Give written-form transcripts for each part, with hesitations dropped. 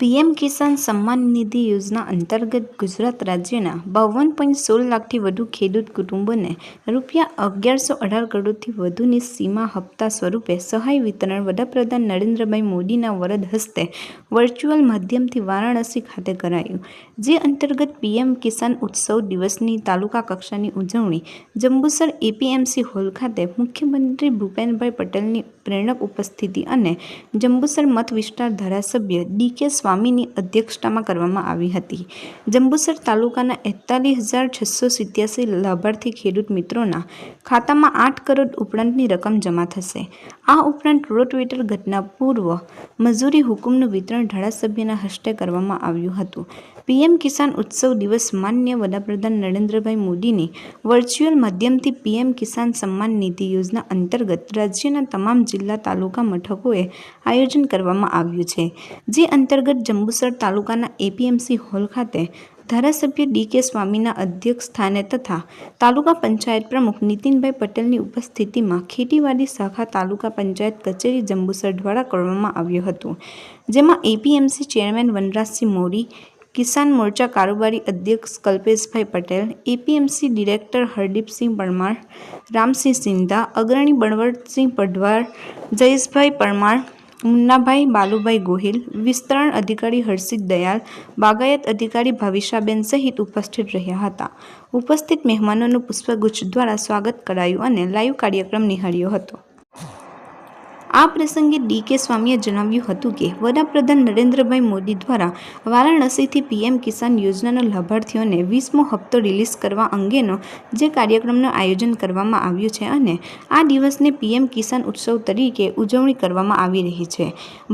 PM Kisan Samman Nidhi યોજના અંતર્ગત ગુજરાત રાજ્યના 52.16 લાખથી વધુ ખેડૂત કુટુંબોને રૂ1118 કરોડથી વધુની સીમા હપ્તા સ્વરૂપે સહાય વિતરણ વડાપ્રધાન નરેન્દ્રભાઈ મોદીના વરદ હસ્તે વર્ચ્યુઅલ માધ્યમથી વારાણસી ખાતે કરાયું. જે અંતર્ગત પીએમ કિસાન ઉત્સવ દિવસની તાલુકા કક્ષાની ઉજવણી જંબુસર એપીએમસી હોલ ખાતે મુખ્યમંત્રી ભૂપેન્દ્રભાઈ પટેલની પ્રેરક ઉપસ્થિતિ અને જંબુસર મત વિસ્તાર ધારાસભ્ય ડી.કે. સ્વામીની અધ્યક્ષતામાં કરવામાં આવી હતી. જંબુસર તાલુકાના 41,687 લાભાર્થી ખેડૂત મિત્રોના ખાતામાં 8 કરોડ ઉપરાંતની રકમ જમા થશે. આ ઉપરાંત રોટાવેટર ઘટના પૂર્વ મજૂરી હુકમનું વિતરણ ધારાસભ્યના હસ્તે કરવામાં આવ્યું હતું. પીએમ કિસાન ઉત્સવ દિવસ માનનીય વડાપ્રધાન નરેન્દ્રભાઈ મોદીની વર્ચ્યુઅલ માધ્યમથી પીએમ કિસાન સન્માન નિધિ યોજના અંતર્ગત રાજ્યના તમામ જિલ્લા તાલુકા મથકોએ આયોજન કરવામાં આવ્યું છે. જે અંતર્ગત જંબુસર તાલુકાના એપીએમસી હોલ ખાતે ધારાસભ્ય ડી.કે. સ્વામીના અધ્યક્ષ સ્થાને તથા તાલુકા પંચાયત પ્રમુખ નીતિનભાઈ પટેલની ઉપસ્થિતિમાં ખેતીવાડી શાખા તાલુકા પંચાયત કચેરી જંબુસર દ્વારા કરવામાં આવ્યું હતું. જેમાં એપીએમસી ચેરમેન વનરાજસિંહ મોરી, કિસાન મોરચા કારોબારી અધ્યક્ષ કલ્પેશભાઈ પટેલ, એપીએમસી ડિરેક્ટર હરદીપસિંહ પરમાર, રામસિંહ સિંધા, અગ્રણી બળવંતસિંહ પઢવાર, જયેશભાઈ પરમાર, મુન્નાભાઈ બાલુભાઈ ગોહિલ, વિસ્તરણ અધિકારી હર્ષિત દયાલ, બાગાયત અધિકારી ભાવિશાબેન સહિત ઉપસ્થિત રહ્યા હતા. ઉપસ્થિત મહેમાનોનું પુષ્પગુચ્છ દ્વારા સ્વાગત કરાયું અને લાઈવ કાર્યક્રમ નિહાળ્યો હતો. આ પ્રસંગે ડી.કે. સ્વામીએ જણાવ્યું હતું કે વડાપ્રધાન નરેન્દ્રભાઈ મોદી દ્વારા વારાણસીથી પીએમ કિસાન યોજનાના લાભાર્થીઓને 20મો હપ્તો રિલીઝ કરવા અંગેનો જે કાર્યક્રમનું આયોજન કરવામાં આવ્યું છે અને આ દિવસને પીએમ કિસાન ઉત્સવ તરીકે ઉજવણી કરવામાં આવી રહી છે.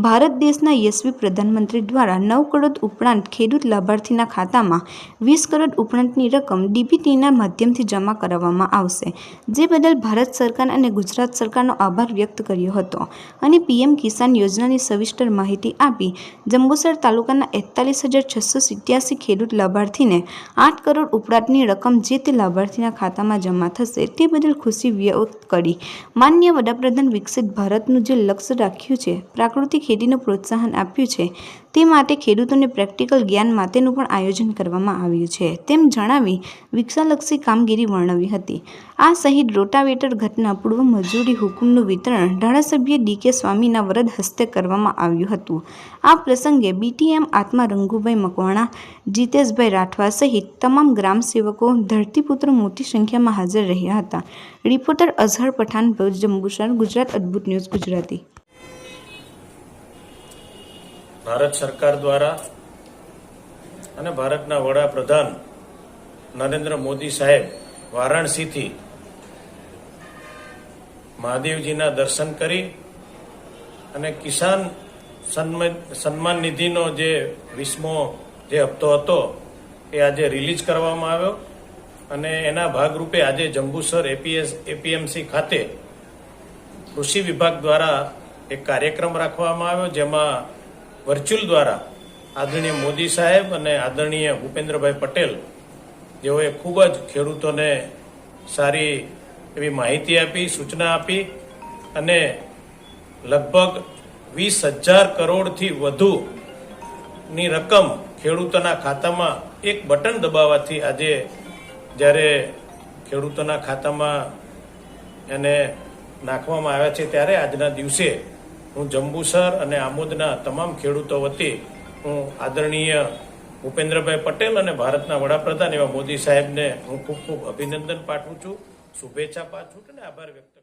ભારત દેશના યશસ્વી પ્રધાનમંત્રી દ્વારા 9 કરોડ ઉપરાંત ખેડૂત લાભાર્થીના ખાતામાં 20 કરોડ ઉપરાંતની રકમ ડીબીટીના માધ્યમથી જમા કરાવવામાં આવશે. જે બદલ ભારત સરકાર અને ગુજરાત સરકારનો આભાર વ્યક્ત કર્યો હતો અને પીએમ કિસાન યોજનાની સવિસ્તર માહિતી આપી જંબુસર તાલુકાના 41,687 ખેડૂત લાભાર્થીને 8 કરોડ ઉપરાંતની રકમ જે તે લાભાર્થીના ખાતામાં જમા થશે તે બદલ ખુશી વ્યક્ત કરી. માનનીય વડાપ્રધાન વિકસિત ભારતનું જે લક્ષ્ય રાખ્યું છે, પ્રાકૃતિક ખેતીને પ્રોત્સાહન આપ્યું છે તે માટે ખેડૂતોને પ્રેક્ટિકલ જ્ઞાન માટેનું પણ આયોજન કરવામાં આવ્યું છે તેમ જણાવી વિકાસલક્ષી કામગીરી વર્ણવી હતી. આ સહિત રોટાવેટર ઘટના પૂર્વ મજૂરી હુકમનું વિતરણ ધારાસભ્ય ડી.કે. સ્વામીના વરદ હસ્તે કરવામાં આવ્યું હતું. આ પ્રસંગે બીટીએમ આત્મા રંગુભાઈ મકવાણા, જીતેશભાઈ રાઠવા સહિત તમામ ગ્રામ સેવકો, ધરતીપુત્રો મોટી સંખ્યામાં હાજર રહ્યા હતા. રિપોર્ટર અઝહર પઠાણ, ભુજ, જંબુસર, ગુજરાત અદ્ભુત ન્યૂઝ ગુજરાતી. ભારત સરકાર દ્વારા અને ભારતના વડાપ્રધાન નરેન્દ્ર મોદી સાહેબ વારાણસીથી મહાદેવજીના દર્શન કરી અને કિસાન સન્માન નિધિનો જે 20મો જે હપ્તો હતો એ આજે રિલીઝ કરવામાં આવ્યો અને એના ભાગરૂપે આજે જંબુસર એપીએમસી ખાતે કૃષિ વિભાગ દ્વારા એક કાર્યક્રમ રાખવામાં આવ્યો જેમાં વર્ચ્યુઅલ દ્વારા આદરણીય મોદી સાહેબ અને આદરણીય ભૂપેન્દ્રભાઈ પટેલ જેઓએ ખૂબ જ ખેડૂતોને સારી એવી માહિતી આપી, સૂચના આપી અને લગભગ 20,000 કરોડથી વધુની રકમ ખેડૂતોના ખાતામાં એક બટન દબાવવાથી આજે જ્યારે ખેડૂતોના ખાતામાં એને નાખવામાં આવ્યા છે ત્યારે આજના દિવસે હું જંબુસર અને આમોદના તમામ ખેડૂતો વતી હું આદરણીય ભૂપેન્દ્રભાઈ પટેલ અને ભારતના વડાપ્રધાન એવા મોદી સાહેબને હું ખૂબ ખૂબ અભિનંદન પાઠવું છું, શુભેચ્છા પાઠવું છું અને આભાર વ્યક્ત કરું છું.